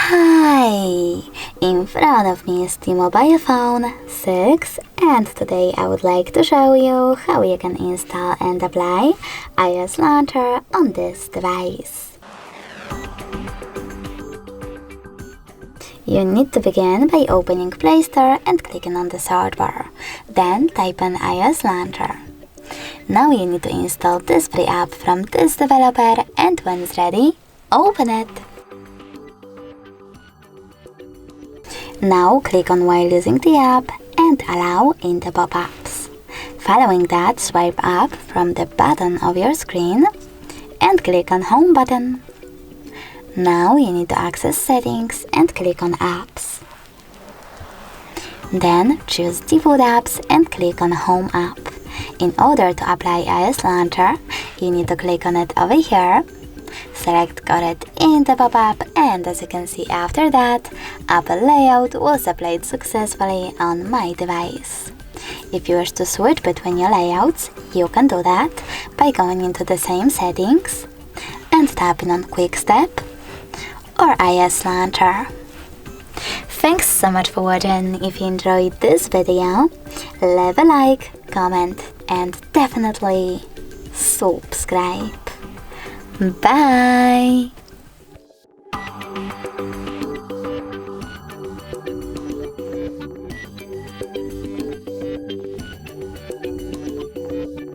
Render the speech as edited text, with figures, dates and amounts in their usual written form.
Hi! In front of me is T-Mobile phone 6 and today I would like to show you how you can install and apply iOS launcher on this device. You need to begin by opening Play Store and clicking on the search bar. Then type in iOS launcher. Now you need to install this free app from this developer, and when it's ready, open it. Now click on while using the app and allow in the pop-ups. Following that, swipe up from the bottom of your screen and click on Home button. Now you need to access Settings and click on Apps. Then choose Default Apps and click on Home app. In order to apply iOS launcher, you need to click on it over here. Select Got it in the pop-up, and as you can see after that, Apple layout was applied successfully on my device. If you wish to switch between your layouts, you can do that by going into the same settings and tapping on Quick Step or iOS launcher. Thanks so much for watching. If you enjoyed this video, leave a like, comment and definitely subscribe. Bye!